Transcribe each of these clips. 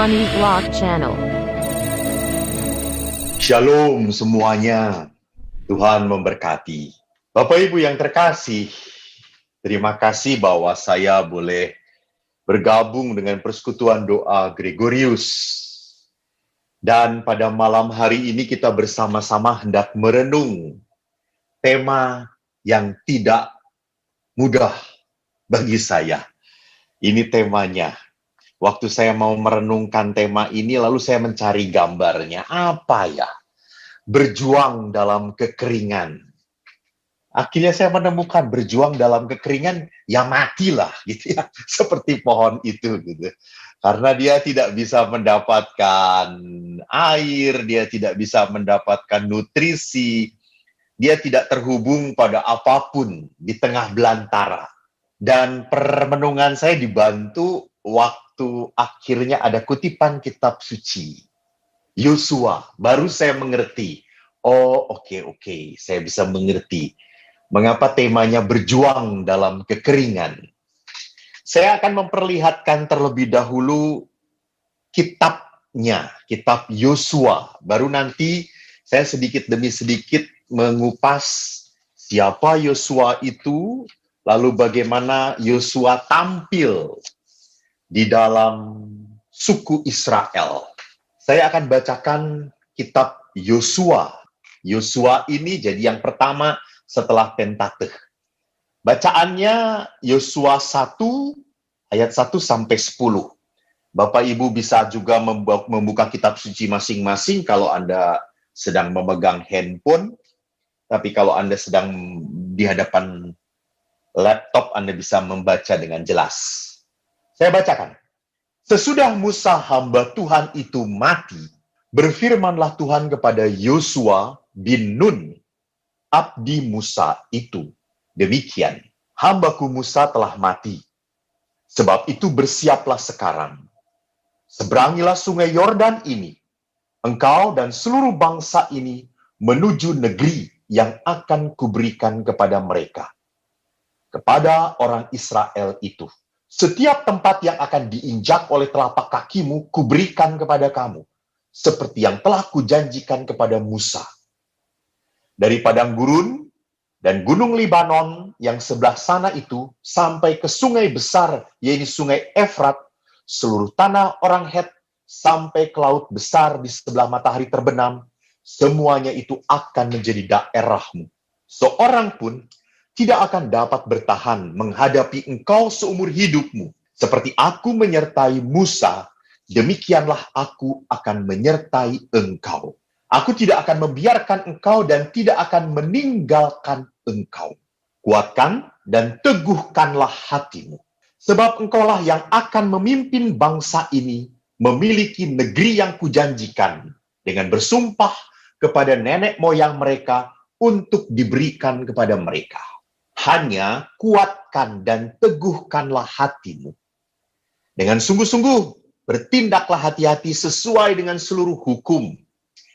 Antoni Vlog Channel. Shalom semuanya, Tuhan memberkati. Bapak Ibu yang terkasih, terima kasih bahwa saya boleh bergabung dengan persekutuan doa Gregorius. Dan pada malam hari ini kita bersama-sama hendak merenung tema yang tidak mudah bagi saya. Ini temanya. Waktu saya mau merenungkan tema ini, lalu saya mencari gambarnya. Apa ya? Berjuang dalam kekeringan. Akhirnya saya menemukan berjuang dalam kekeringan, ya matilah gitu ya. Seperti pohon itu gitu. Karena dia tidak bisa mendapatkan air, dia tidak bisa mendapatkan nutrisi, dia tidak terhubung pada apapun di tengah belantara. Dan permenungan saya dibantu waktu akhirnya ada kutipan kitab suci. Yosua, baru saya mengerti. Oh, oke, saya bisa mengerti. Mengapa temanya berjuang dalam kekeringan. Saya akan memperlihatkan terlebih dahulu kitabnya, kitab Yosua. Baru nanti saya sedikit demi sedikit mengupas siapa Yosua itu, lalu bagaimana Yosua tampil di dalam suku Israel. Saya akan bacakan kitab Yosua. Yosua ini jadi yang pertama setelah Pentateuch. Bacaannya Yosua 1 ayat 1 sampai 10. Bapak Ibu bisa juga membuka kitab suci masing-masing kalau Anda sedang memegang handphone. Tapi kalau Anda sedang di hadapan laptop, Anda bisa membaca dengan jelas. Saya bacakan. Sesudah Musa hamba Tuhan itu mati, berfirmanlah Tuhan kepada Yosua bin Nun, abdi Musa itu. Demikian, hambaku Musa telah mati. Sebab itu bersiaplah sekarang. Seberangilah sungai Yordan ini, engkau dan seluruh bangsa ini menuju negeri yang akan kuberikan kepada mereka. Kepada orang Israel itu. Setiap tempat yang akan diinjak oleh telapak kakimu, kuberikan kepada kamu. Seperti yang telah kujanjikan kepada Musa. Dari padang gurun dan gunung Libanon yang sebelah sana itu, sampai ke sungai besar, yaitu sungai Efrat, seluruh tanah orang Het, sampai ke laut besar di sebelah matahari terbenam, semuanya itu akan menjadi daerahmu. Seorang pun tidak akan dapat bertahan menghadapi engkau seumur hidupmu. Seperti aku menyertai Musa, demikianlah aku akan menyertai engkau. Aku tidak akan membiarkan engkau dan tidak akan meninggalkan engkau. Kuatkan dan teguhkanlah hatimu. Sebab engkaulah yang akan memimpin bangsa ini memiliki negeri yang kujanjikan dengan bersumpah kepada nenek moyang mereka untuk diberikan kepada mereka. Hanya kuatkan dan teguhkanlah hatimu. Dengan sungguh-sungguh bertindaklah hati-hati sesuai dengan seluruh hukum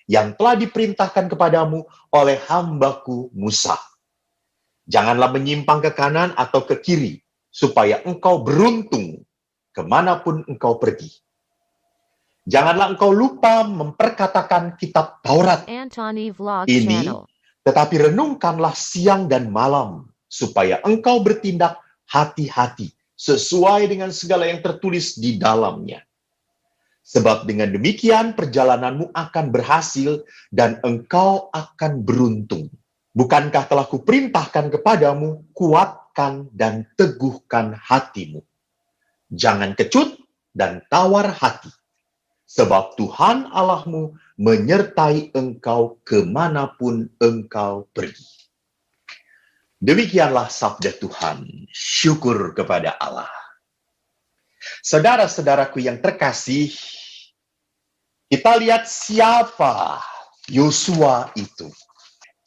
yang telah diperintahkan kepadamu oleh hambaku Musa. Janganlah menyimpang ke kanan atau ke kiri, supaya engkau beruntung kemanapun engkau pergi. Janganlah engkau lupa memperkatakan kitab Taurat Antoni Vlog ini, Channel. tetapi renungkanlah siang dan malam, supaya engkau bertindak hati-hati, sesuai dengan segala yang tertulis di dalamnya. Sebab dengan demikian perjalananmu akan berhasil, dan engkau akan beruntung. Bukankah telah kuperintahkan kepadamu, kuatkan dan teguhkan hatimu. Jangan kecut dan tawar hati. Sebab Tuhan Allahmu menyertai engkau kemanapun engkau pergi. Demikianlah sabda Tuhan. Syukur kepada Allah. Saudara-saudaraku yang terkasih, kita lihat siapa Yosua itu.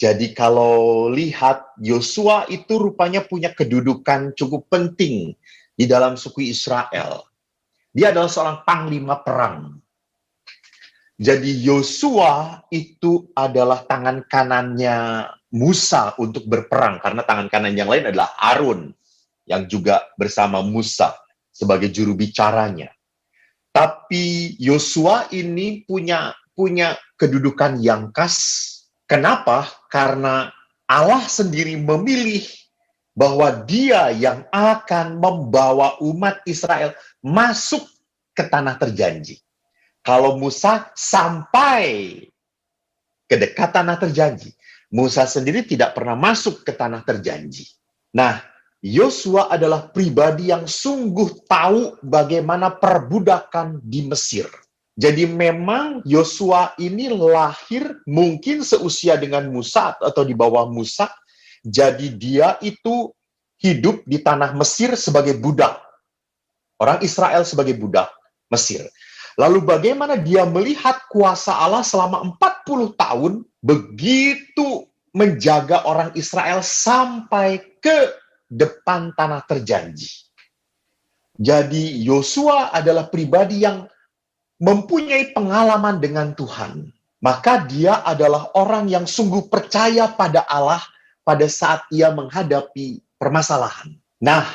Jadi kalau lihat Yosua itu rupanya punya kedudukan cukup penting di dalam suku Israel. Dia adalah seorang panglima perang. Jadi Yosua itu adalah tangan kanannya Musa untuk berperang, karena tangan kanan yang lain adalah Harun yang juga bersama Musa sebagai juru bicaranya. Tapi Yosua ini punya kedudukan yang khas. Kenapa? Karena Allah sendiri memilih bahwa dia yang akan membawa umat Israel masuk ke tanah terjanji. Kalau Musa sampai ke dekat tanah terjanji, Musa sendiri tidak pernah masuk ke tanah terjanji. Nah, Yosua adalah pribadi yang sungguh tahu bagaimana perbudakan di Mesir. Jadi memang Yosua ini lahir mungkin seusia dengan Musa atau di bawah Musa. Jadi dia itu hidup di tanah Mesir sebagai budak. Orang Israel sebagai budak Mesir. Lalu bagaimana dia melihat kuasa Allah selama 40 tahun begitu menjaga orang Israel sampai ke depan tanah terjanji. Jadi Yosua adalah pribadi yang mempunyai pengalaman dengan Tuhan. Maka dia adalah orang yang sungguh percaya pada Allah pada saat ia menghadapi permasalahan. Nah,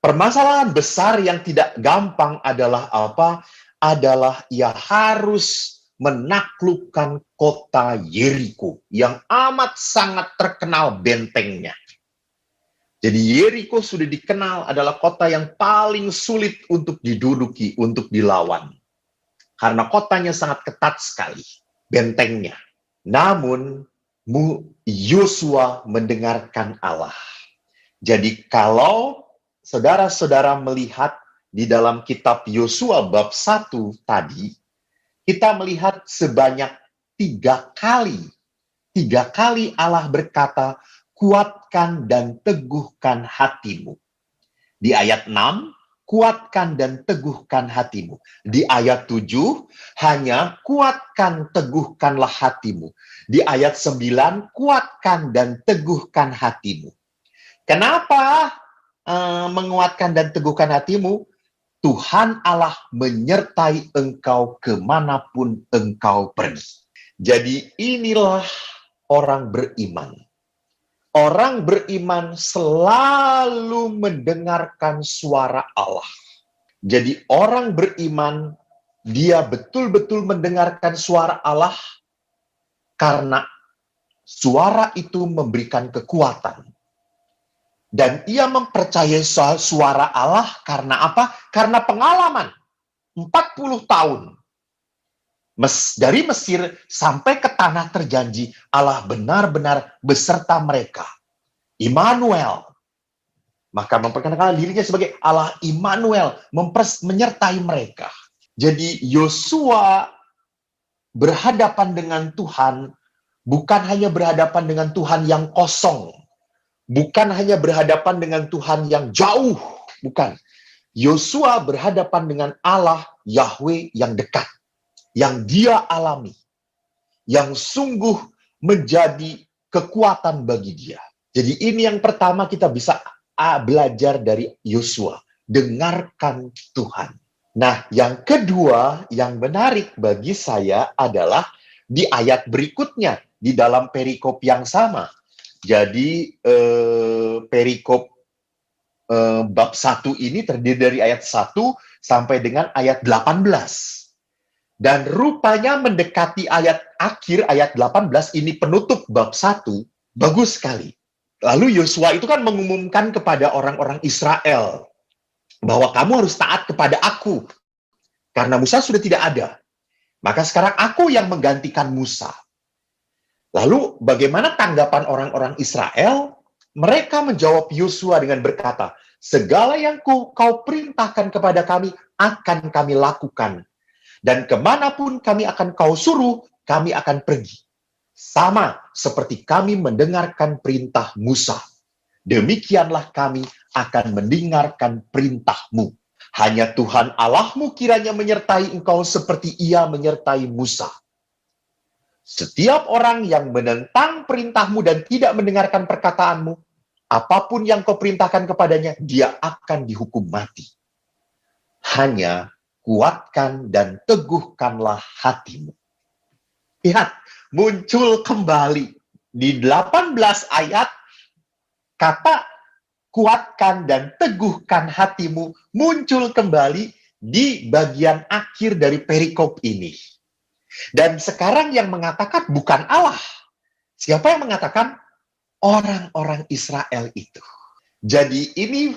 permasalahan besar yang tidak gampang adalah apa? Adalah ia harus menaklukkan kota Yeriko yang amat sangat terkenal bentengnya. Jadi Yeriko sudah dikenal adalah kota yang paling sulit untuk diduduki, untuk dilawan. Karena kotanya sangat ketat sekali, bentengnya. Namun, Yosua mendengarkan Allah. Jadi kalau saudara-saudara melihat di dalam kitab Yosua bab 1 tadi, kita melihat sebanyak 3 kali. 3 kali Allah berkata, kuatkan dan teguhkan hatimu. Di ayat 6, kuatkan dan teguhkan hatimu. Di ayat 7, hanya kuatkan, teguhkanlah hatimu. Di ayat 9, kuatkan dan teguhkan hatimu. Kenapa menguatkan dan teguhkan hatimu? Tuhan Allah menyertai engkau kemanapun engkau pergi. Jadi inilah orang beriman. Orang beriman selalu mendengarkan suara Allah. Jadi orang beriman, dia betul-betul mendengarkan suara Allah karena suara itu memberikan kekuatan. Dan ia mempercayai suara Allah karena apa? Karena pengalaman 40 tahun. Dari Mesir sampai ke tanah terjanji, Allah benar-benar beserta mereka. Immanuel. Maka memperkenalkan dirinya sebagai Allah Immanuel, menyertai mereka. Jadi Yosua berhadapan dengan Tuhan, bukan hanya berhadapan dengan Tuhan yang kosong, bukan hanya berhadapan dengan Tuhan yang jauh, bukan. Yosua berhadapan dengan Allah Yahweh yang dekat, yang dia alami, yang sungguh menjadi kekuatan bagi dia. Jadi ini yang pertama kita bisa belajar dari Yosua, dengarkan Tuhan. Nah, yang kedua yang menarik bagi saya adalah di ayat berikutnya, di dalam perikop yang sama. Jadi perikop bab 1 ini terdiri dari ayat 1 sampai dengan ayat 18. Dan rupanya mendekati ayat akhir, ayat 18, ini penutup bab 1, bagus sekali. Lalu Yosua itu kan mengumumkan kepada orang-orang Israel, bahwa kamu harus taat kepada aku, karena Musa sudah tidak ada. Maka sekarang aku yang menggantikan Musa. Lalu bagaimana tanggapan orang-orang Israel? Mereka menjawab Yosua dengan berkata, segala yang kau perintahkan kepada kami, akan kami lakukan. Dan kemanapun kami akan kau suruh, kami akan pergi. Sama seperti kami mendengarkan perintah Musa. Demikianlah kami akan mendengarkan perintahmu. Hanya Tuhan Allahmu kiranya menyertai engkau seperti ia menyertai Musa. Setiap orang yang menentang perintahmu dan tidak mendengarkan perkataanmu, apapun yang kau perintahkan kepadanya, dia akan dihukum mati. Hanya kuatkan dan teguhkanlah hatimu. Lihat, muncul kembali di 18 ayat kata kuatkan dan teguhkan hatimu muncul kembali di bagian akhir dari perikop ini. Dan sekarang yang mengatakan bukan Allah. Siapa yang mengatakan? Orang-orang Israel itu. Jadi ini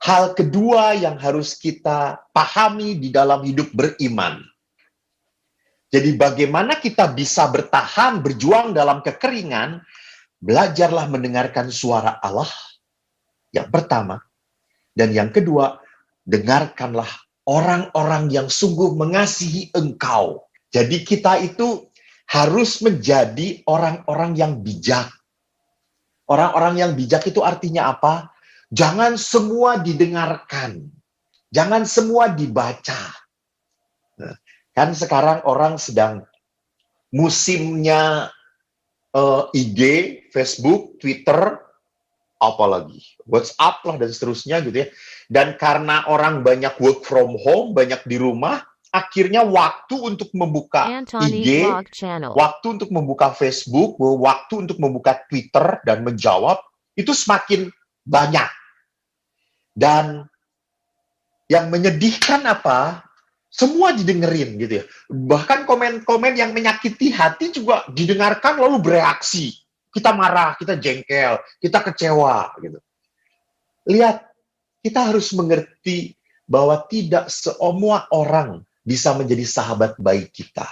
hal kedua yang harus kita pahami di dalam hidup beriman. Jadi bagaimana kita bisa bertahan, berjuang dalam kekeringan, belajarlah mendengarkan suara Allah, yang pertama. Dan yang kedua, dengarkanlah orang-orang yang sungguh mengasihi engkau. Jadi kita itu harus menjadi orang-orang yang bijak. Orang-orang yang bijak itu artinya apa? Jangan semua didengarkan. Jangan semua dibaca. Nah, kan sekarang orang sedang musimnya IG, Facebook, Twitter, apalagi WhatsApp lah dan seterusnya gitu ya. Dan karena orang banyak work from home, banyak di rumah, akhirnya waktu untuk membuka Anthony IG, Vlog Channel. waktu untuk membuka Facebook, waktu untuk membuka Twitter dan menjawab itu semakin banyak. Dan yang menyedihkan apa? Semua didengerin gitu ya. Bahkan komen-komen yang menyakiti hati juga didengarkan lalu bereaksi. Kita marah, kita jengkel, kita kecewa gitu. Lihat, kita harus mengerti bahwa tidak semua orang bisa menjadi sahabat baik kita.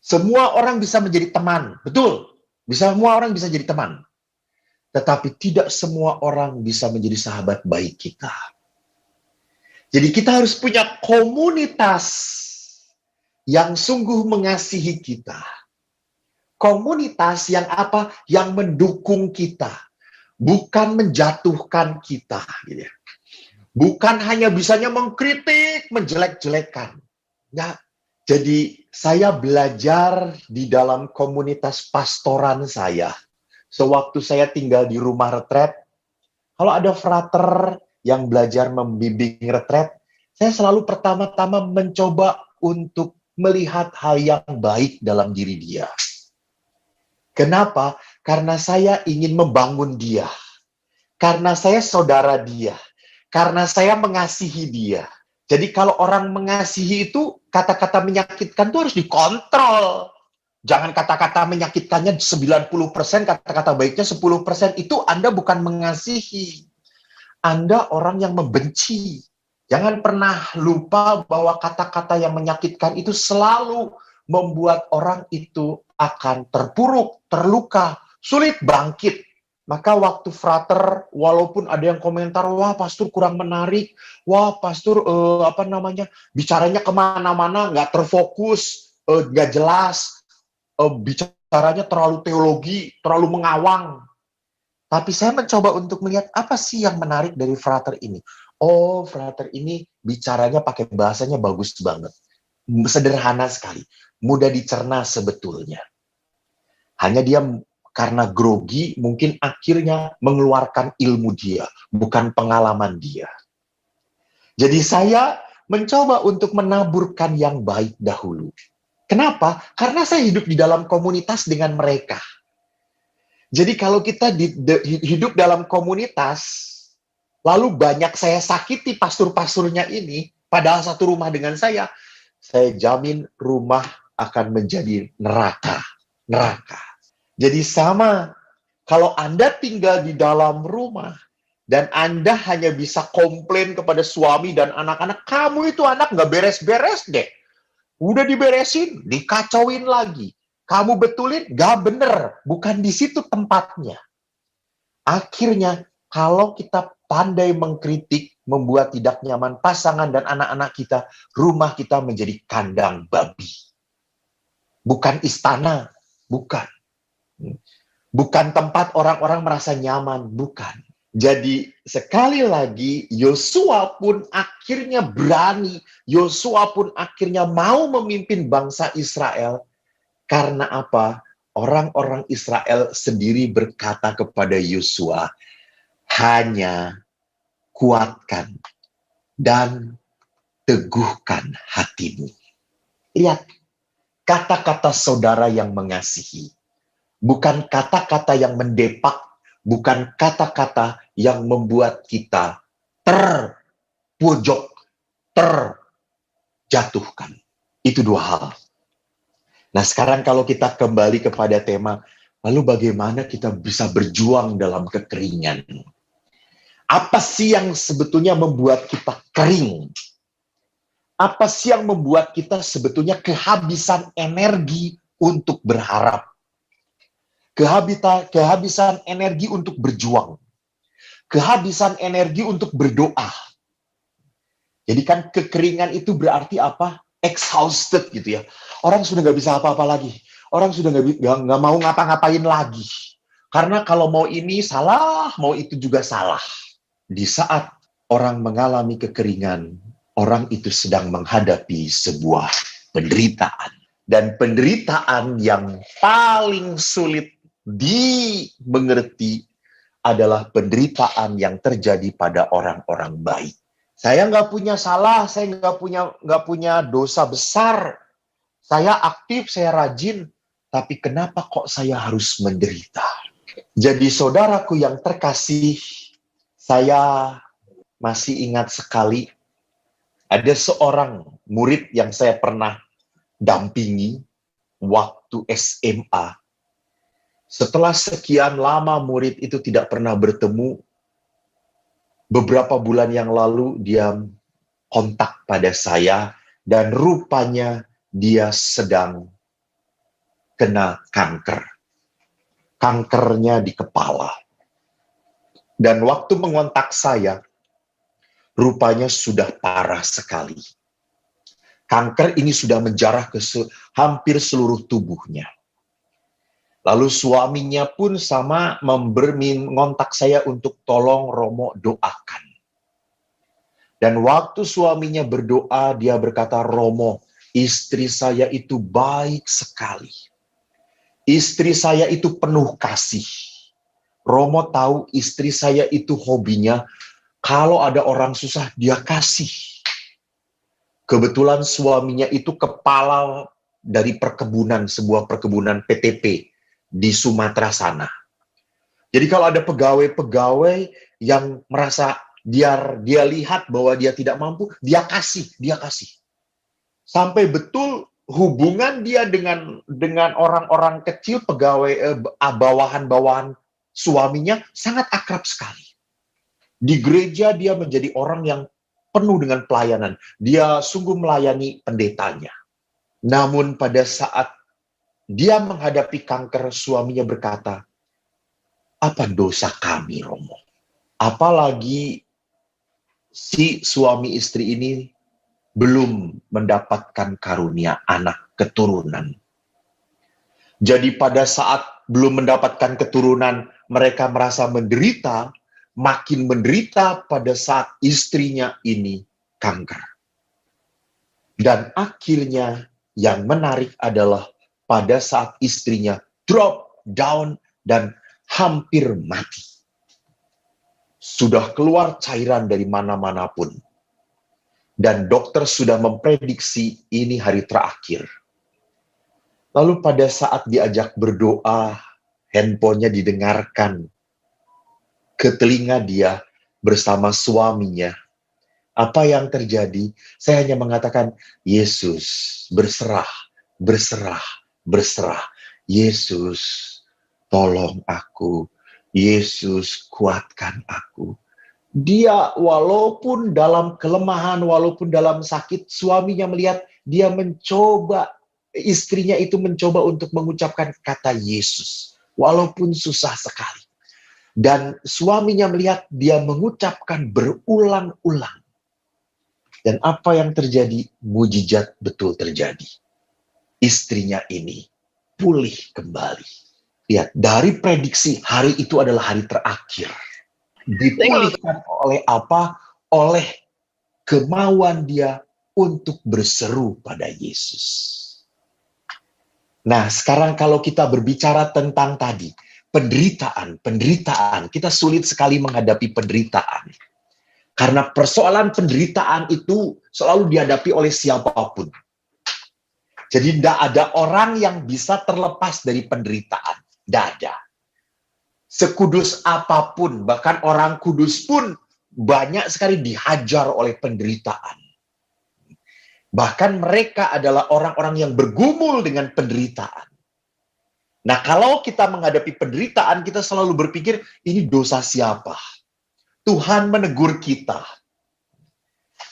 Semua orang bisa menjadi teman, betul. Semua orang bisa jadi teman. Tetapi tidak semua orang bisa menjadi sahabat baik kita. Jadi kita harus punya komunitas yang sungguh mengasihi kita. Komunitas yang apa? Yang mendukung kita. Bukan menjatuhkan kita. Gitu ya. Bukan hanya bisanya mengkritik, menjelek-jelekan. Ya. Jadi saya belajar di dalam komunitas pastoran saya. Sewaktu saya tinggal di rumah retret, kalau ada frater yang belajar membimbing retret, saya selalu pertama-tama mencoba untuk melihat hal yang baik dalam diri dia. Kenapa? Karena saya ingin membangun dia. Karena saya saudara dia. Karena saya mengasihi dia. Jadi kalau orang mengasihi itu, kata-kata menyakitkan itu harus dikontrol. Jangan kata-kata menyakitkannya 90%, kata-kata baiknya 10%. Itu Anda bukan mengasihi. Anda orang yang membenci. Jangan pernah lupa bahwa kata-kata yang menyakitkan itu selalu membuat orang itu akan terpuruk, terluka, sulit bangkit. Maka waktu frater, walaupun ada yang komentar, wah pastor kurang menarik, wah pastor bicaranya kemana-mana, nggak terfokus, nggak jelas, bicaranya terlalu teologi, terlalu mengawang. Tapi saya mencoba untuk melihat apa sih yang menarik dari frater ini. Oh, frater ini bicaranya pakai bahasanya bagus banget. Sederhana sekali. Mudah dicerna sebetulnya. Hanya dia karena grogi mungkin akhirnya mengeluarkan ilmu dia, bukan pengalaman dia. Jadi saya mencoba untuk menaburkan yang baik dahulu. Kenapa? Karena saya hidup di dalam komunitas dengan mereka. Jadi kalau kita hidup dalam komunitas, lalu banyak saya sakiti pastor-pastornya ini, padahal satu rumah dengan saya jamin rumah akan menjadi neraka. Neraka. Jadi sama, kalau Anda tinggal di dalam rumah, dan Anda hanya bisa komplain kepada suami dan anak-anak, kamu itu anak nggak beres-beres deh. Udah diberesin, dikacauin lagi. Kamu betulin, nggak bener. Bukan di situ tempatnya. Akhirnya, kalau kita pandai mengkritik, membuat tidak nyaman pasangan dan anak-anak kita, rumah kita menjadi kandang babi. Bukan istana, bukan. Bukan tempat orang-orang merasa nyaman, bukan. Jadi sekali lagi Yosua pun akhirnya berani, Yosua pun akhirnya mau memimpin bangsa Israel. Karena apa? Orang-orang Israel sendiri berkata kepada Yosua, hanya kuatkan dan teguhkan hatimu. Lihat, kata-kata saudara yang mengasihi. Bukan kata-kata yang mendepak, bukan kata-kata yang membuat kita terpojok, terjatuhkan. Itu dua hal. Nah, sekarang kalau kita kembali kepada tema, lalu bagaimana kita bisa berjuang dalam kekeringan? Apa sih yang sebetulnya membuat kita kering? Apa sih yang membuat kita sebetulnya kehabisan energi untuk berharap? Kehabisan energi untuk berjuang. Kehabisan energi untuk berdoa. Jadi kan kekeringan itu berarti apa? Exhausted gitu ya. Orang sudah nggak bisa apa-apa lagi. Orang sudah nggak mau ngapa-ngapain lagi. Karena kalau mau ini salah, mau itu juga salah. Di saat orang mengalami kekeringan, orang itu sedang menghadapi sebuah penderitaan. Dan penderitaan yang paling sulit dimengerti adalah penderitaan yang terjadi pada orang-orang baik. Saya nggak punya salah, saya nggak punya dosa besar. Saya aktif, saya rajin, tapi kenapa kok saya harus menderita? Jadi saudaraku yang terkasih, saya masih ingat sekali ada seorang murid yang saya pernah dampingi waktu SMA. Setelah sekian lama murid itu tidak pernah bertemu, beberapa bulan yang lalu dia kontak pada saya dan rupanya dia sedang kena kanker. Kankernya di kepala. Dan waktu mengontak saya, rupanya sudah parah sekali. Kanker ini sudah menjarah ke hampir seluruh tubuhnya. Lalu suaminya pun sama mengontak saya untuk tolong Romo doakan. Dan waktu suaminya berdoa, dia berkata, Romo, istri saya itu baik sekali. Istri saya itu penuh kasih. Romo tahu istri saya itu hobinya, kalau ada orang susah, dia kasih. Kebetulan suaminya itu kepala dari perkebunan, sebuah perkebunan PTP di Sumatera sana. Jadi kalau ada pegawai-pegawai yang merasa dia lihat bahwa dia tidak mampu, dia kasih. Sampai betul hubungan dia dengan orang-orang kecil, pegawai bawahan-bawahan suaminya sangat akrab sekali. Di gereja dia menjadi orang yang penuh dengan pelayanan. Dia sungguh melayani pendetanya. Namun pada saat dia menghadapi kanker, suaminya berkata, apa dosa kami, Romo? Apalagi si suami istri ini belum mendapatkan karunia anak keturunan. Jadi pada saat belum mendapatkan keturunan, mereka merasa menderita, makin menderita pada saat istrinya ini kanker. Dan akhirnya yang menarik adalah pada saat istrinya drop down dan hampir mati. Sudah keluar cairan dari mana-mana pun. Dan dokter sudah memprediksi ini hari terakhir. Lalu pada saat diajak berdoa, handphonenya didengarkan ke telinga dia bersama suaminya. Apa yang terjadi? Saya hanya mengatakan, Yesus berserah, berserah, berserah. Yesus, tolong aku. Yesus, kuatkan aku. Dia walaupun dalam kelemahan, walaupun dalam sakit, suaminya melihat dia mencoba, istrinya itu mencoba untuk mengucapkan kata Yesus. Walaupun susah sekali. Dan suaminya melihat dia mengucapkan berulang-ulang. Dan apa yang terjadi? Mujizat betul terjadi. Istrinya ini pulih kembali. Lihat, dari prediksi hari itu adalah hari terakhir. Dipulihkan oleh apa? Oleh kemauan dia untuk berseru pada Yesus. Nah, sekarang kalau kita berbicara tentang tadi, penderitaan, kita sulit sekali menghadapi penderitaan. Karena persoalan penderitaan itu selalu dihadapi oleh siapapun. Jadi tidak ada orang yang bisa terlepas dari penderitaan. Tidak ada. Sekudus apapun, bahkan orang kudus pun banyak sekali dihajar oleh penderitaan. Bahkan mereka adalah orang-orang yang bergumul dengan penderitaan. Nah, kalau kita menghadapi penderitaan, kita selalu berpikir, ini dosa siapa? Tuhan menegur kita.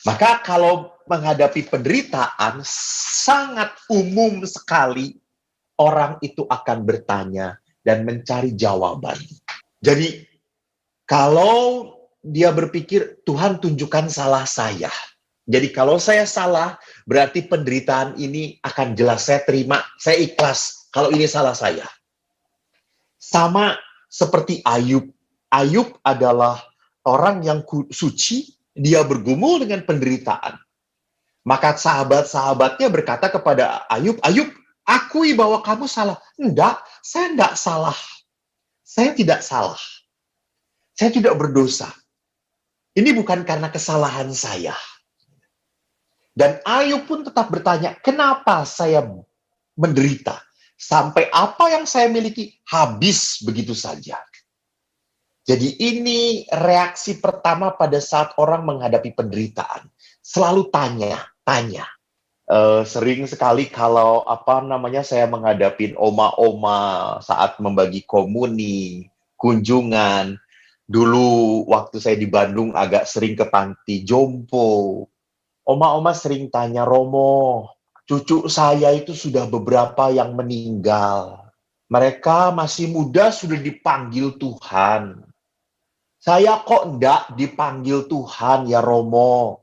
Maka kalau menghadapi penderitaan, sangat umum sekali orang itu akan bertanya dan mencari jawaban. Jadi, kalau dia berpikir, Tuhan tunjukkan salah saya. Jadi kalau saya salah, berarti penderitaan ini akan jelas saya terima, saya ikhlas kalau ini salah saya. Sama seperti Ayub. Ayub adalah orang yang suci, dia bergumul dengan penderitaan. Maka sahabat-sahabatnya berkata kepada Ayub, Ayub, akui bahwa kamu salah. Enggak, saya enggak salah. Saya tidak salah. Saya tidak berdosa. Ini bukan karena kesalahan saya. Dan Ayub pun tetap bertanya, kenapa saya menderita? Sampai apa yang saya miliki habis begitu saja. Jadi ini reaksi pertama pada saat orang menghadapi penderitaan. Selalu tanya. Sering sekali kalau saya menghadapi oma-oma saat membagi komuni, kunjungan. Dulu waktu saya di Bandung agak sering ke panti jompo. Oma-oma sering tanya, Romo, cucu saya itu sudah beberapa yang meninggal. Mereka masih muda sudah dipanggil Tuhan. Saya kok enggak dipanggil Tuhan ya Romo.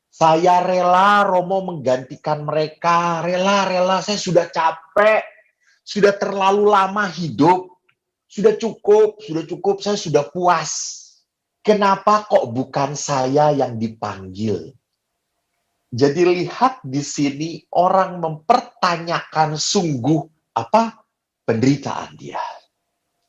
Saya rela Romo menggantikan mereka. Rela, saya sudah capek. Sudah terlalu lama hidup. Sudah cukup, saya sudah puas. Kenapa kok bukan saya yang dipanggil? Jadi lihat di sini orang mempertanyakan sungguh penderitaan dia.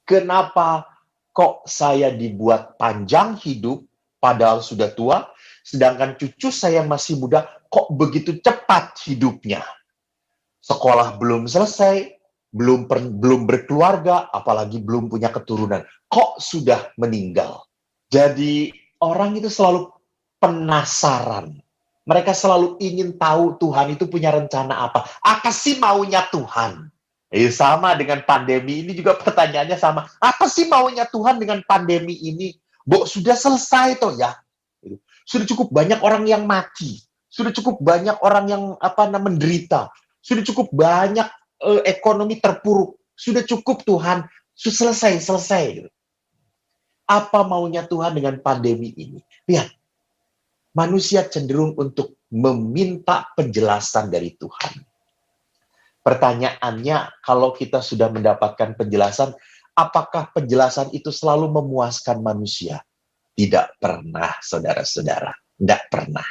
Kenapa kok saya dibuat panjang hidup padahal sudah tua, sedangkan cucu saya masih muda kok begitu cepat hidupnya. Sekolah belum selesai, belum berkeluarga, apalagi belum punya keturunan. Kok sudah meninggal? Jadi orang itu selalu penasaran. Mereka selalu ingin tahu Tuhan itu punya rencana apa. Apa sih maunya Tuhan? Sama dengan pandemi ini juga pertanyaannya sama. Apa sih maunya Tuhan dengan pandemi ini? Sudah selesai toh ya. Sudah cukup banyak orang yang mati. Sudah cukup banyak orang yang menderita. Sudah cukup banyak ekonomi terpuruk. Sudah cukup Tuhan. Sudah selesai. Apa maunya Tuhan dengan pandemi ini? Lihat. Manusia cenderung untuk meminta penjelasan dari Tuhan. Pertanyaannya, kalau kita sudah mendapatkan penjelasan, apakah penjelasan itu selalu memuaskan manusia? Tidak pernah, saudara-saudara. Tidak pernah.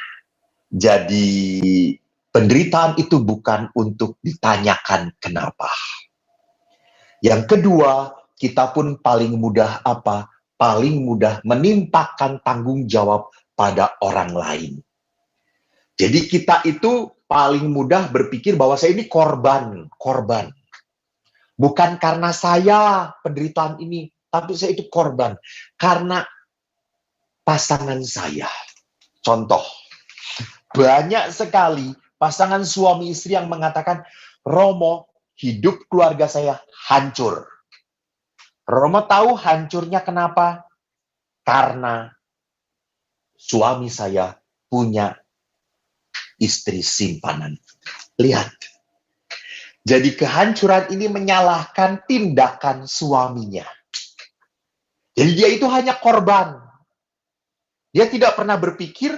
Jadi, penderitaan itu bukan untuk ditanyakan kenapa. Yang kedua, kita pun paling mudah Paling mudah menimpakan tanggung jawab pada orang lain. Jadi kita itu paling mudah berpikir bahwa saya ini korban. Bukan karena saya penderitaan ini, tapi saya itu korban. Karena pasangan saya. Contoh, banyak sekali pasangan suami istri yang mengatakan, Romo, hidup keluarga saya hancur. Romo tahu hancurnya kenapa? Karena suami saya punya istri simpanan. Lihat. Jadi kehancuran ini menyalahkan tindakan suaminya. Jadi dia itu hanya korban. Dia tidak pernah berpikir,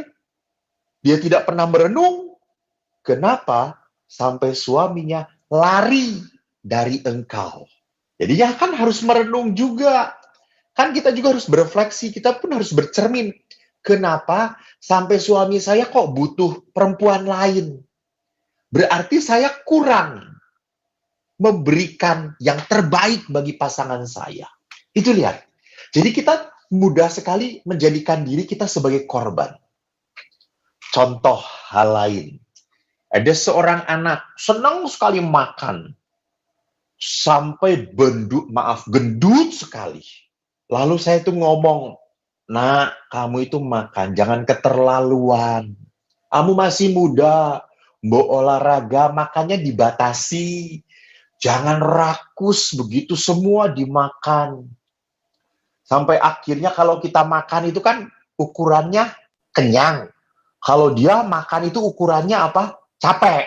dia tidak pernah merenung, kenapa sampai suaminya lari dari engkau. Jadi dia kan harus merenung juga. Kan kita juga harus berefleksi, kita pun harus bercermin. Kenapa sampai suami saya kok butuh perempuan lain? Berarti saya kurang memberikan yang terbaik bagi pasangan saya. Itu lihat. Jadi kita mudah sekali menjadikan diri kita sebagai korban. Contoh hal lain. Ada seorang anak senang sekali makan. Sampai gendut sekali. Lalu saya tuh ngomong, Nak, kamu itu makan, jangan keterlaluan. Kamu masih muda, mbok olahraga, makannya dibatasi. Jangan rakus begitu semua dimakan. Sampai akhirnya kalau kita makan itu kan ukurannya kenyang. Kalau dia makan itu ukurannya apa? Capek.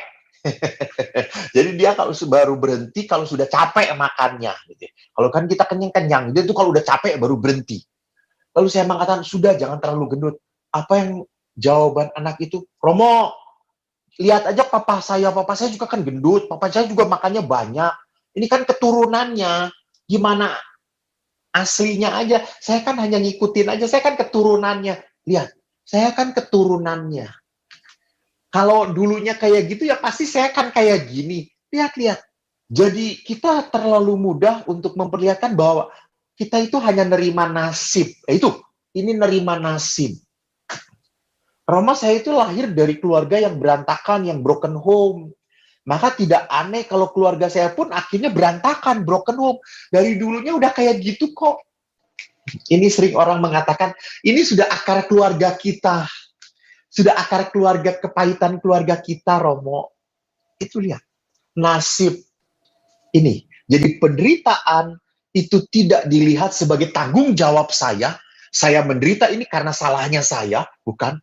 Jadi dia kalau baru berhenti kalau sudah capek makannya. Gitu. Kalau kan kita kenyang-kenyang, dia tuh kalau udah capek baru berhenti. Lalu saya mengatakan, sudah jangan terlalu gendut. Apa yang jawaban anak itu? Romo, lihat aja papa saya juga kan gendut, papa saya juga makannya banyak. Ini kan keturunannya. Gimana aslinya aja? Saya kan hanya ngikutin aja, saya kan keturunannya. Lihat, saya kan keturunannya. Kalau dulunya kayak gitu ya pasti saya kan kayak gini. Lihat-lihat. Jadi kita terlalu mudah untuk memperlihatkan bahwa kita itu hanya nerima nasib. Ini nerima nasib. Roma, saya itu lahir dari keluarga yang berantakan, yang broken home. Maka tidak aneh kalau keluarga saya pun akhirnya berantakan, broken home. Dari dulunya udah kayak gitu kok. Ini sering orang mengatakan, ini sudah akar keluarga kita. Sudah akar keluarga, kepahitan keluarga kita, Romo. Itu lihat, nasib ini. Jadi penderitaan itu tidak dilihat sebagai tanggung jawab saya menderita ini karena salahnya saya, bukan.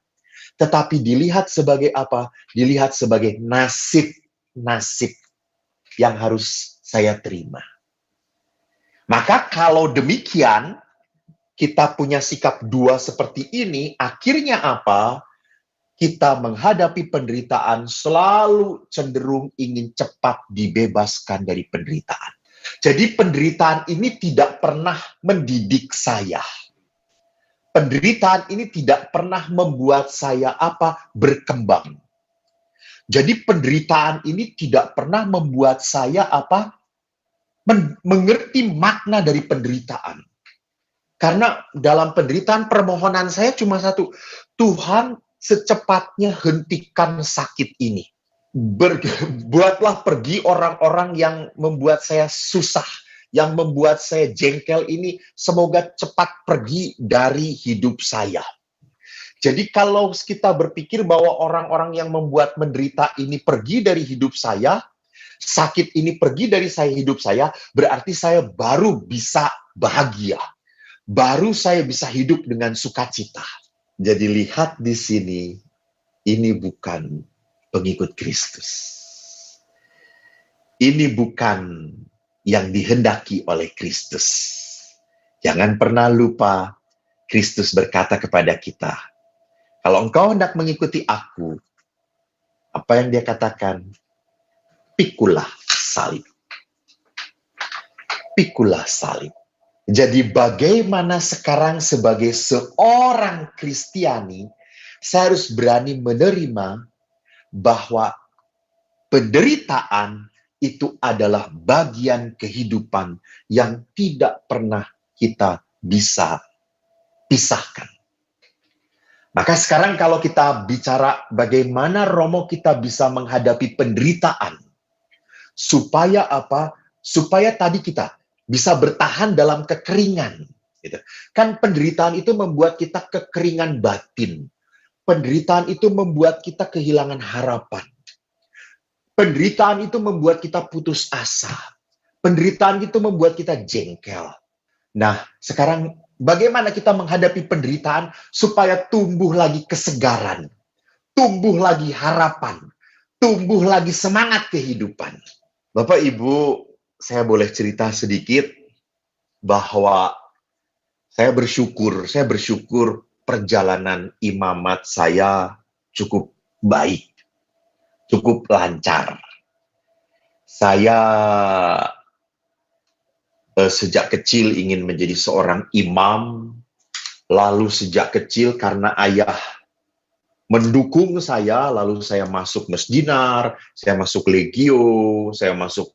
Tetapi dilihat sebagai apa? Dilihat sebagai nasib yang harus saya terima. Maka kalau demikian, kita punya sikap dua seperti ini, akhirnya apa? Kita menghadapi penderitaan selalu cenderung ingin cepat dibebaskan dari penderitaan. Jadi penderitaan ini tidak pernah mendidik saya. Penderitaan ini tidak pernah membuat saya berkembang. Jadi penderitaan ini tidak pernah membuat saya mengerti makna dari penderitaan. Karena dalam penderitaan permohonan saya cuma satu, Tuhan secepatnya hentikan sakit ini. Buatlah pergi orang-orang yang membuat saya susah, yang membuat saya jengkel ini, semoga cepat pergi dari hidup saya. Jadi kalau kita berpikir bahwa orang-orang yang membuat menderita ini pergi dari hidup saya, sakit ini pergi dari hidup saya, berarti saya baru bisa bahagia. Baru saya bisa hidup dengan sukacita. Jadi lihat di sini, ini bukan pengikut Kristus. Ini bukan yang dihendaki oleh Kristus. Jangan pernah lupa, Kristus berkata kepada kita, kalau engkau hendak mengikuti aku, apa yang dia katakan? Pikulah salib. Pikulah salib. Jadi bagaimana sekarang sebagai seorang Kristiani, saya harus berani menerima bahwa penderitaan itu adalah bagian kehidupan yang tidak pernah kita bisa pisahkan. Maka sekarang kalau kita bicara bagaimana Romo kita bisa menghadapi penderitaan, supaya apa? Supaya tadi kita bisa bertahan dalam kekeringan. Gitu. Kan penderitaan itu membuat kita kekeringan batin. Penderitaan itu membuat kita kehilangan harapan. Penderitaan itu membuat kita putus asa. Penderitaan itu membuat kita jengkel. Nah, sekarang bagaimana kita menghadapi penderitaan supaya tumbuh lagi kesegaran, tumbuh lagi harapan, tumbuh lagi semangat kehidupan. Bapak, Ibu, saya boleh cerita sedikit bahwa saya bersyukur perjalanan imamat saya cukup baik, cukup lancar. Saya sejak kecil ingin menjadi seorang imam, lalu sejak kecil karena ayah mendukung saya, lalu saya masuk Mesdinar, saya masuk Legio, saya masuk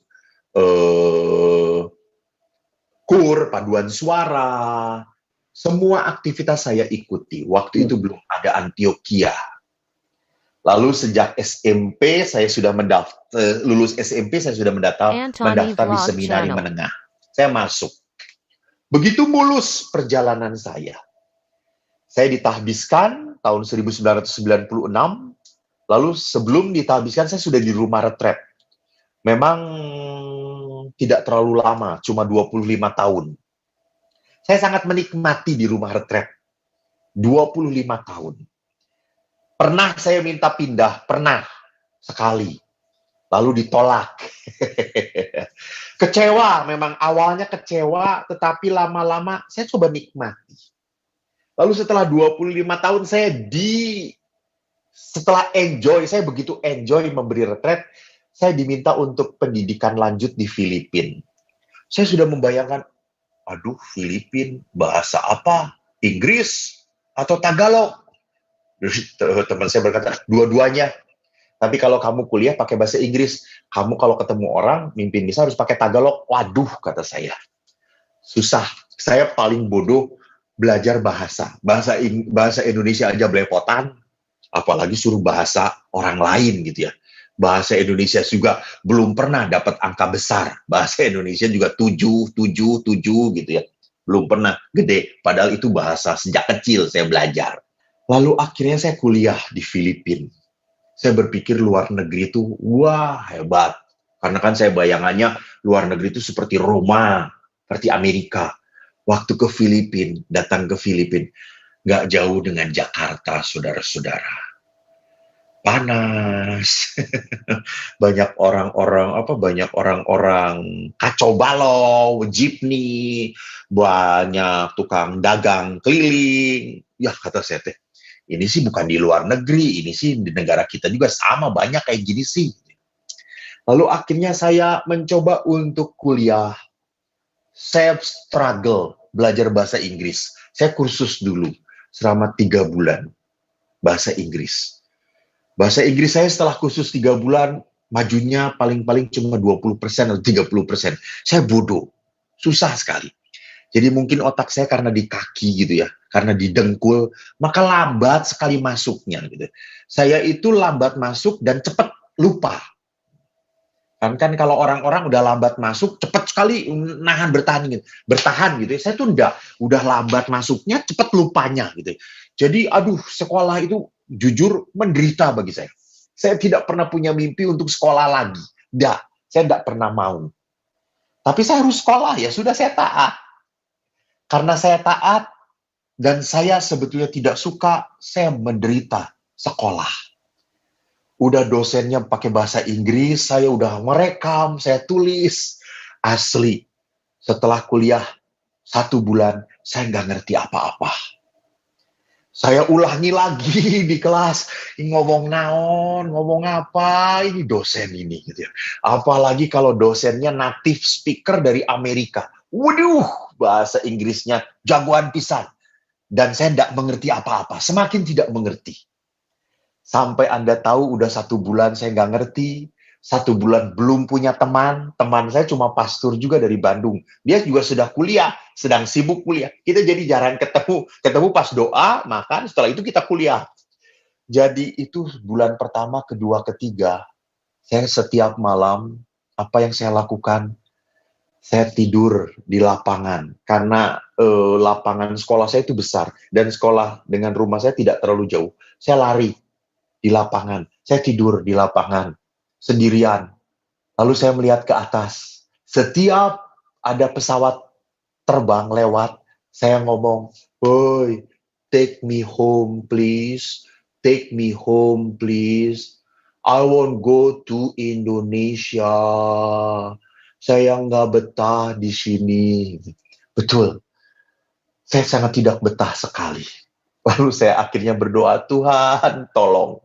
kur, paduan suara, semua aktivitas saya ikuti. Waktu itu belum ada Antioquia. Lalu sejak SMP saya sudah lulus SMP saya sudah mendaftar di seminari menengah. Saya masuk. Begitu mulus perjalanan saya. Saya ditahbiskan tahun 1996, lalu sebelum ditahbiskan saya sudah di rumah retret. Memang tidak terlalu lama, cuma 25 tahun. Saya sangat menikmati di rumah retret. 25 tahun. Pernah saya minta pindah, pernah sekali. Lalu ditolak. Kecewa, memang awalnya kecewa, tetapi lama-lama saya coba nikmati. Lalu setelah 25 tahun setelah enjoy, saya begitu enjoy memberi retret, saya diminta untuk pendidikan lanjut di Filipina. Saya sudah membayangkan, aduh Filipina, bahasa apa? Inggris atau Tagalog? Teman saya berkata, dua-duanya. Tapi kalau kamu kuliah pakai bahasa Inggris, kamu kalau ketemu orang, mimpin bisa harus pakai Tagalog. Waduh, kata saya. Susah. Saya paling bodoh belajar bahasa. Bahasa Indonesia aja belepotan, apalagi suruh bahasa orang lain gitu ya. Bahasa Indonesia juga belum pernah dapat angka besar. Bahasa Indonesia juga 7, 7, 7 gitu ya. Belum pernah gede. Padahal itu bahasa sejak kecil saya belajar. Lalu akhirnya saya kuliah di Filipina. Saya berpikir luar negeri itu, wah hebat. Karena kan saya bayangannya luar negeri itu seperti Roma, seperti Amerika. Waktu ke Filipina, datang ke Filipina, nggak jauh dengan Jakarta, saudara-saudara. Panas. Banyak orang-orang kacau balau, jeepney, banyak tukang dagang keliling. Ya kata saya teh, ini sih bukan di luar negeri, ini sih di negara kita juga sama, banyak kayak gini sih. Lalu akhirnya saya mencoba untuk kuliah. Saya struggle belajar bahasa Inggris. Saya kursus dulu selama 3 bulan bahasa Inggris. Bahasa Inggris saya setelah kursus 3 bulan, majunya paling-paling cuma 20% atau 30%. Saya bodoh, susah sekali. Jadi mungkin otak saya karena di kaki gitu ya, karena di dengkul, maka lambat sekali masuknya gitu. Saya itu lambat masuk dan cepat lupa. Kan kalau orang-orang udah lambat masuk, cepat sekali bertahan gitu. Saya tuh udah lambat masuknya, cepat lupanya gitu. Jadi aduh, sekolah itu jujur menderita bagi saya. Saya tidak pernah punya mimpi untuk sekolah lagi. Saya tidak pernah mau. Tapi saya harus sekolah, ya sudah saya taat. Karena saya taat dan saya sebetulnya tidak suka, saya menderita sekolah. Udah dosennya pakai bahasa Inggris, saya udah merekam, saya tulis. Asli, setelah kuliah 1 bulan, saya nggak ngerti apa-apa. Saya ulangi lagi di kelas, ngomong naon, ngomong apa, ini dosen ini. Gitu ya. Apalagi kalau dosennya native speaker dari Amerika. Waduh, bahasa Inggrisnya jagoan pisan. Dan saya tidak mengerti apa-apa, semakin tidak mengerti. Sampai Anda tahu udah 1 bulan saya nggak ngerti, 1 bulan belum punya teman saya cuma pastor juga dari Bandung. Dia juga sudah kuliah, sedang sibuk kuliah. Kita jadi jarang ketemu pas doa, makan, setelah itu kita kuliah. Jadi itu bulan pertama, kedua, ketiga, saya setiap malam, apa yang saya lakukan? Saya tidur di lapangan, karena lapangan sekolah saya itu besar, dan sekolah dengan rumah saya tidak terlalu jauh. Saya lari di lapangan, saya tidur di lapangan, sendirian. Lalu saya melihat ke atas. Setiap ada pesawat terbang lewat, saya ngomong, "Boy, take me home please. Take me home please. I won't go to Indonesia. Saya nggak betah di sini." Betul. Saya sangat tidak betah sekali. Lalu saya akhirnya berdoa, "Tuhan, tolong.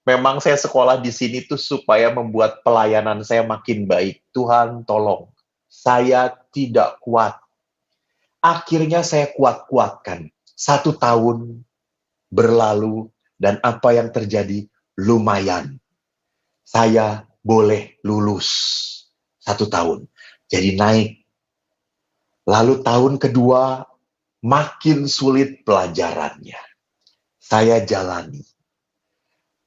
Memang saya sekolah di sini tuh supaya membuat pelayanan saya makin baik. Tuhan, tolong. Saya tidak kuat." Akhirnya saya kuat-kuatkan. 1 tahun berlalu dan apa yang terjadi? Lumayan. Saya boleh lulus. 1 tahun. Jadi naik. Lalu tahun kedua makin sulit pelajarannya. Saya jalani.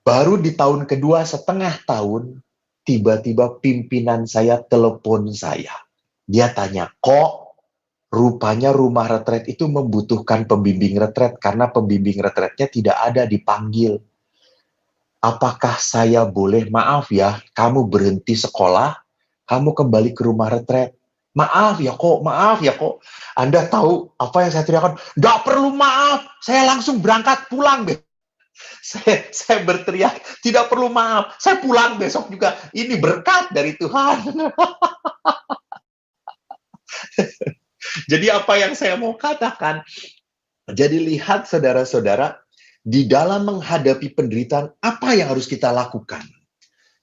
Baru di tahun kedua setengah tahun, tiba-tiba pimpinan saya telepon saya. Dia tanya, "Kok Rupanya rumah retret itu membutuhkan pembimbing retret karena pembimbing retretnya tidak ada dipanggil. Apakah saya boleh, maaf ya, kamu berhenti sekolah, kamu kembali ke rumah retret. Maaf ya kok. Anda tahu apa yang saya teriakan? Nggak perlu maaf, saya langsung berangkat pulang deh. Saya berteriak, tidak perlu maaf, saya pulang besok juga. Ini berkat dari Tuhan. Jadi apa yang saya mau katakan? Jadi lihat saudara-saudara, di dalam menghadapi penderitaan, apa yang harus kita lakukan?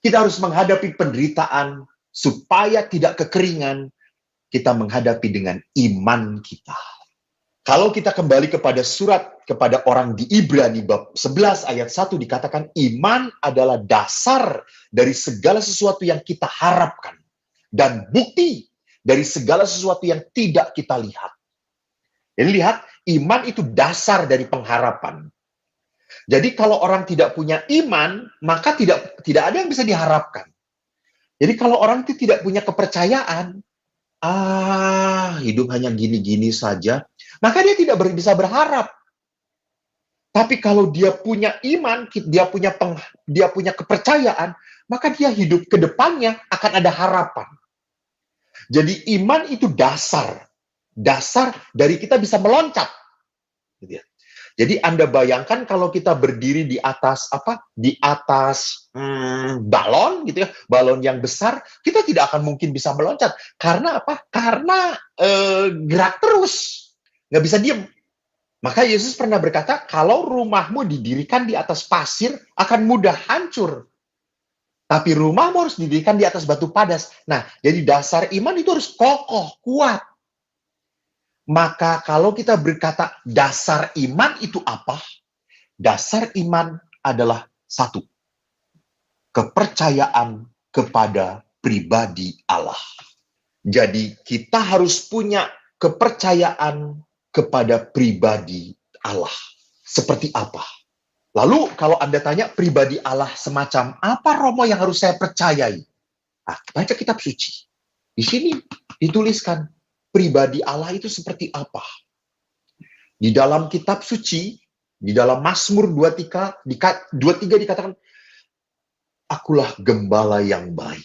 Kita harus menghadapi penderitaan supaya tidak kekeringan. Kita menghadapi dengan iman kita. Kalau kita kembali kepada surat kepada orang di Ibrani bab 11 ayat 1 dikatakan iman adalah dasar dari segala sesuatu yang kita harapkan dan bukti dari segala sesuatu yang tidak kita lihat. Jadi lihat, iman itu dasar dari pengharapan. Jadi kalau orang tidak punya iman, maka tidak ada yang bisa diharapkan. Jadi kalau orang itu tidak punya kepercayaan, hidup hanya gini-gini saja, maka dia tidak bisa berharap. Tapi kalau dia punya iman, dia punya kepercayaan, maka dia hidup ke depannya akan ada harapan. Jadi iman itu dasar dari kita bisa meloncat. Gitu ya. Jadi Anda bayangkan kalau kita berdiri di atas balon gitu ya, balon yang besar, kita tidak akan mungkin bisa meloncat. Karena apa? Karena gerak terus, nggak bisa diem. Maka Yesus pernah berkata, kalau rumahmu didirikan di atas pasir, akan mudah hancur. Tapi rumahmu harus didirikan di atas batu padas. Nah, jadi dasar iman itu harus kokoh, kuat. Maka kalau kita berkata dasar iman itu apa? Dasar iman adalah satu, kepercayaan kepada pribadi Allah. Jadi kita harus punya kepercayaan kepada pribadi Allah. Seperti apa? Lalu kalau Anda tanya pribadi Allah semacam apa Romo yang harus saya percayai? Baca kitab suci. Di sini dituliskan pribadi Allah itu seperti apa. Di dalam kitab suci, di dalam Mazmur 23 dikatakan, akulah gembala yang baik.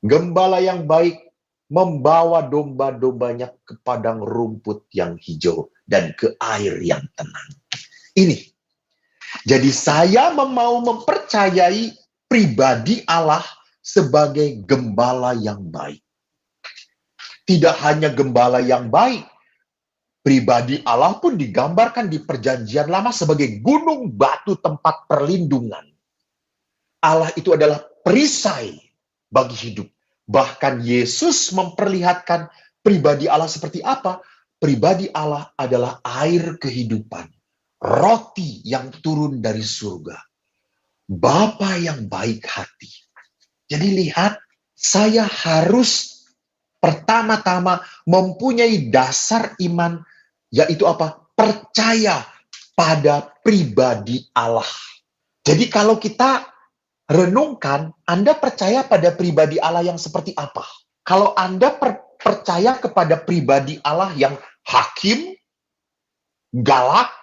Gembala yang baik membawa domba-dombanya ke padang rumput yang hijau dan ke air yang tenang. Ini. Jadi saya mau mempercayai pribadi Allah sebagai gembala yang baik. Tidak hanya gembala yang baik, pribadi Allah pun digambarkan di Perjanjian Lama sebagai gunung batu tempat perlindungan. Allah itu adalah perisai bagi hidup. Bahkan Yesus memperlihatkan pribadi Allah seperti apa? Pribadi Allah adalah air kehidupan, roti yang turun dari surga, Bapa yang baik hati. Jadi lihat, saya harus pertama-tama mempunyai dasar iman, yaitu apa? Percaya pada pribadi Allah. Jadi kalau kita renungkan, Anda percaya pada pribadi Allah yang seperti apa? Kalau Anda percaya kepada pribadi Allah yang hakim, galak,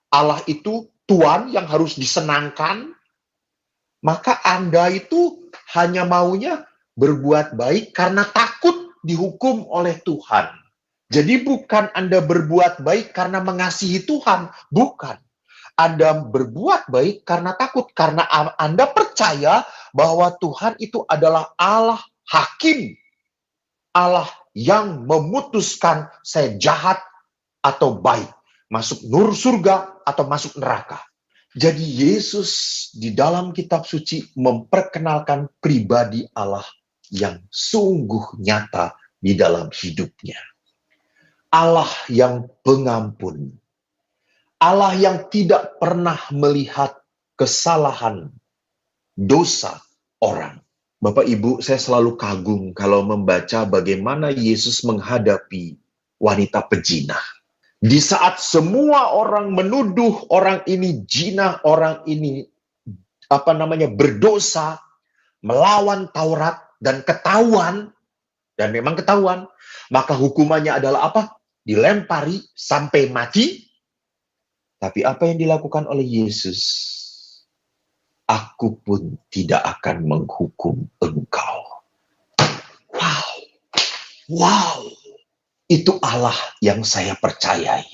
Allah itu Tuhan yang harus disenangkan, maka Anda itu hanya maunya berbuat baik karena takut dihukum oleh Tuhan. Jadi bukan Anda berbuat baik karena mengasihi Tuhan, bukan. Anda berbuat baik karena takut, karena Anda percaya bahwa Tuhan itu adalah Allah hakim. Allah yang memutuskan saya jahat atau baik, masuk surga atau masuk neraka. Jadi Yesus di dalam kitab suci memperkenalkan pribadi Allah yang sungguh nyata di dalam hidupnya. Allah yang pengampun. Allah yang tidak pernah melihat kesalahan, dosa orang. Bapak Ibu, saya selalu kagum kalau membaca bagaimana Yesus menghadapi wanita pezina. Di saat semua orang menuduh orang ini zina, orang ini berdosa, melawan Taurat dan ketahuan, Dan memang ketahuan. Maka hukumannya adalah apa? Dilempari sampai mati. Tapi apa yang dilakukan oleh Yesus? Aku pun tidak akan menghukum engkau. Wow. Wow. Itu Allah yang saya percayai.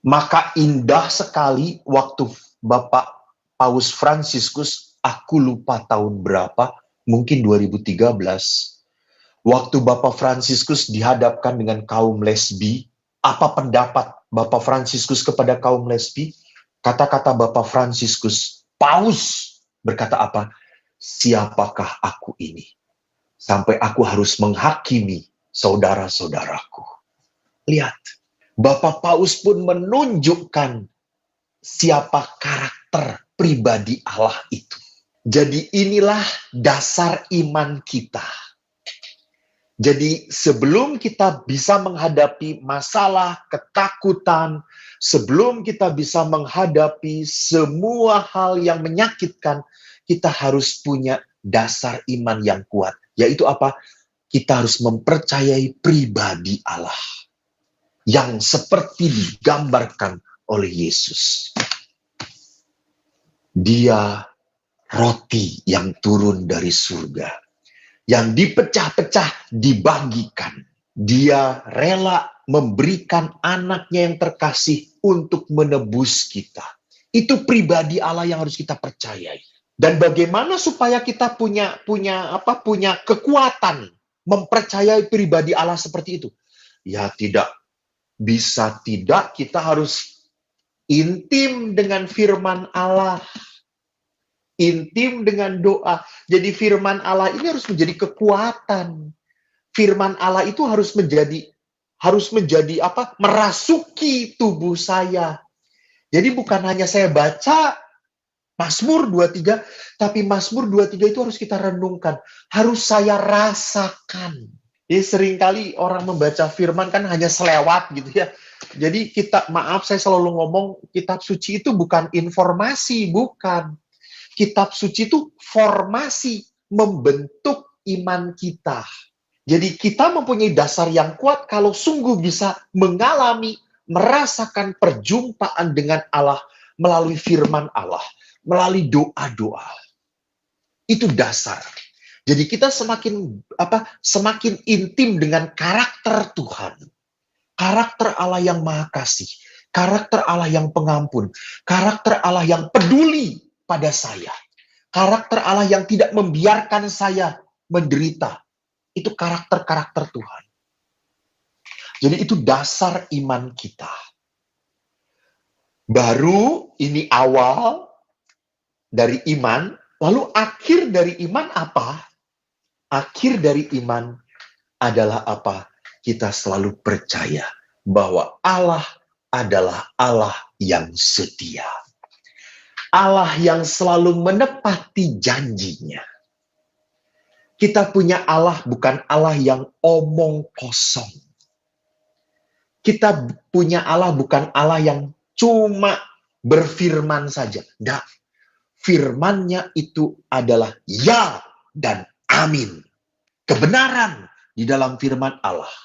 Maka indah sekali waktu Bapak Paus Fransiskus, aku lupa tahun berapa, mungkin 2013, waktu Bapak Fransiskus dihadapkan dengan kaum lesbi, apa pendapat Bapak Fransiskus kepada kaum lesbi? Kata-kata Bapak Fransiskus, Paus berkata apa? Siapakah aku ini? Sampai aku harus menghakimi saudara-saudaraku. Lihat, Bapak Paus pun menunjukkan siapa karakter pribadi Allah itu. Jadi inilah dasar iman kita. Jadi sebelum kita bisa menghadapi masalah, ketakutan, sebelum kita bisa menghadapi semua hal yang menyakitkan, kita harus punya dasar iman yang kuat. Yaitu apa? Kita harus mempercayai pribadi Allah yang seperti digambarkan oleh Yesus. Dia roti yang turun dari surga, yang dipecah-pecah, dibagikan. Dia rela memberikan anaknya yang terkasih untuk menebus kita. Itu pribadi Allah yang harus kita percayai. Dan bagaimana supaya kita punya kekuatan mempercayai pribadi Allah seperti itu? Ya tidak bisa tidak, kita harus intim dengan firman Allah. Intim dengan doa. Jadi firman Allah ini harus menjadi kekuatan. Firman Allah itu harus menjadi merasuki tubuh saya. Jadi bukan hanya saya baca Mazmur 23, tapi Mazmur 23 itu harus kita renungkan. Harus saya rasakan. Jadi seringkali orang membaca firman kan hanya selewat gitu ya. Jadi saya selalu ngomong, kitab suci itu bukan informasi, bukan. Kitab suci itu formasi, membentuk iman kita. Jadi kita mempunyai dasar yang kuat kalau sungguh bisa mengalami, merasakan perjumpaan dengan Allah melalui firman Allah, melalui doa-doa. Itu dasar. Jadi kita semakin intim dengan karakter Tuhan. Karakter Allah yang Maha Kasih, karakter Allah yang pengampun, karakter Allah yang peduli pada saya. Karakter Allah yang tidak membiarkan saya menderita. Itu karakter-karakter Tuhan. Jadi itu dasar iman kita. Baru ini awal dari iman, lalu akhir dari iman apa? Akhir dari iman adalah apa? Kita selalu percaya bahwa Allah adalah Allah yang setia. Allah yang selalu menepati janjinya. Kita punya Allah bukan Allah yang omong kosong. Kita punya Allah bukan Allah yang cuma berfirman saja. Nah, firman-Nya itu adalah ya dan amin. Kebenaran di dalam firman Allah.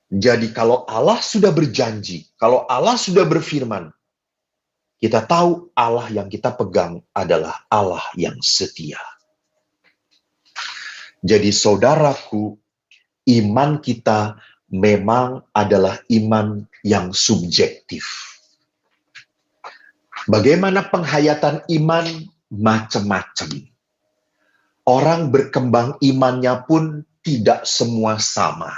Jadi kalau Allah sudah berjanji, kalau Allah sudah berfirman, kita tahu Allah yang kita pegang adalah Allah yang setia. Jadi saudaraku, iman kita memang adalah iman yang subjektif. Bagaimana penghayatan iman? Macam-macam. Orang berkembang imannya pun tidak semua sama.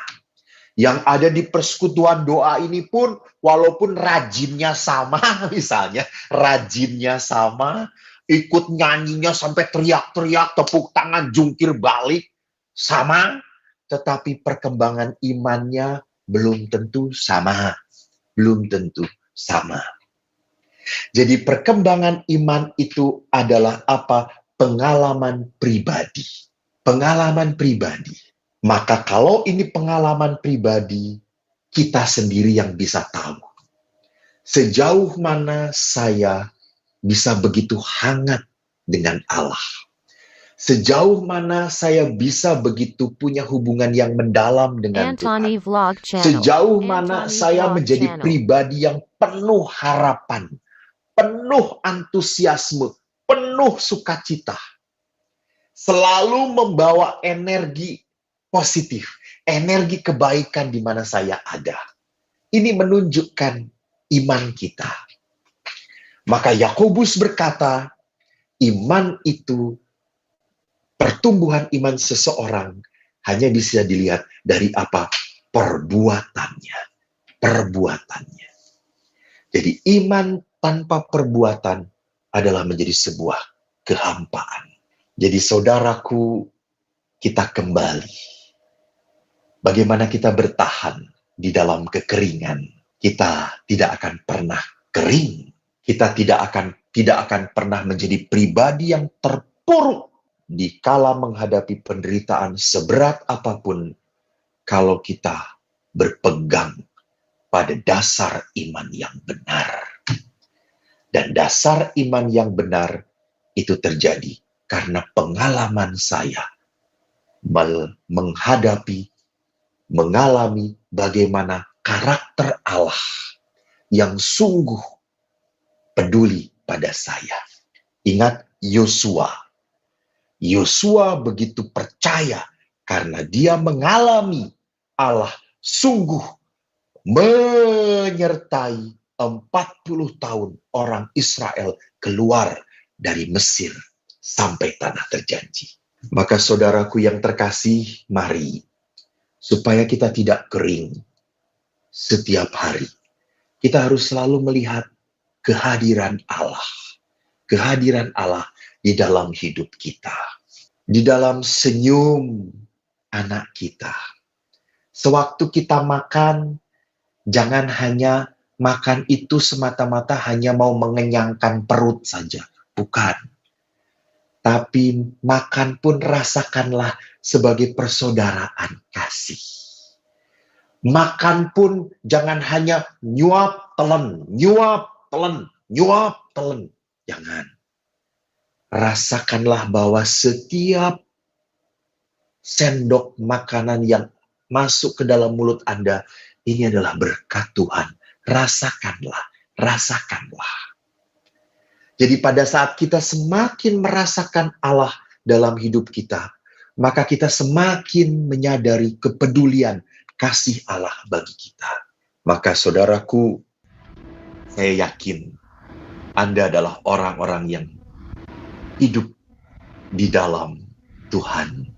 Yang ada di persekutuan doa ini pun, walaupun rajinnya sama, misalnya, rajinnya sama, ikut nyanyinya sampai teriak-teriak, tepuk tangan, jungkir balik, sama, tetapi perkembangan imannya belum tentu sama. Belum tentu sama. Jadi perkembangan iman itu adalah apa? Pengalaman pribadi. Pengalaman pribadi. Maka kalau ini pengalaman pribadi, kita sendiri yang bisa tahu. Sejauh mana saya bisa begitu hangat dengan Allah. Sejauh mana saya bisa begitu punya hubungan yang mendalam dengan Tuhan. Antony Vlog Channel. Sejauh mana Antony saya Vlog menjadi Channel. pribadi yang penuh harapan, penuh antusiasme, penuh sukacita. Selalu membawa energi positif, energi kebaikan di mana saya ada. Ini menunjukkan iman kita. Maka Yakobus berkata, iman itu, pertumbuhan iman seseorang hanya bisa dilihat dari apa? Perbuatannya. Perbuatannya. Jadi iman tanpa perbuatan adalah menjadi sebuah kehampaan. Jadi saudaraku, kita kembali. Bagaimana kita bertahan di dalam kekeringan? Kita tidak akan pernah kering. Kita tidak akan pernah menjadi pribadi yang terpuruk di kala menghadapi penderitaan seberat apapun kalau kita berpegang pada dasar iman yang benar. Dan dasar iman yang benar itu terjadi karena pengalaman saya mengalami bagaimana karakter Allah yang sungguh peduli pada saya. Ingat Yosua. Yosua begitu percaya karena dia mengalami Allah sungguh menyertai 40 tahun orang Israel keluar dari Mesir sampai tanah terjanji. Maka saudaraku yang terkasih, mari supaya kita tidak kering setiap hari. Kita harus selalu melihat kehadiran Allah. Kehadiran Allah di dalam hidup kita. Di dalam senyum anak kita. Sewaktu kita makan, jangan hanya makan itu semata-mata hanya mau mengenyangkan perut saja. Bukan. Tapi makan pun rasakanlah sebagai persaudaraan kasih. Makan pun jangan hanya nyuap telan, nyuap telan, nyuap telan. Jangan. Rasakanlah bahwa setiap sendok makanan yang masuk ke dalam mulut Anda, ini adalah berkat Tuhan. Rasakanlah, rasakanlah. Jadi pada saat kita semakin merasakan Allah dalam hidup kita, maka kita semakin menyadari kepedulian kasih Allah bagi kita. Maka saudaraku, saya yakin Anda adalah orang-orang yang hidup di dalam Tuhan.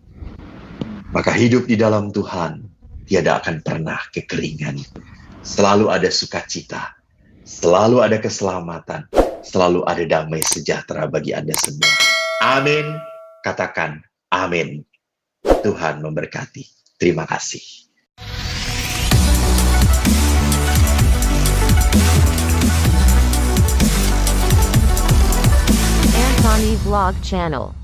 Maka hidup di dalam Tuhan tiada akan pernah kekeringan. Selalu ada sukacita, selalu ada keselamatan, selalu ada damai sejahtera bagi Anda semua. Amin. Katakan amin. Tuhan memberkati. Terima kasih. Antony Vlog Channel.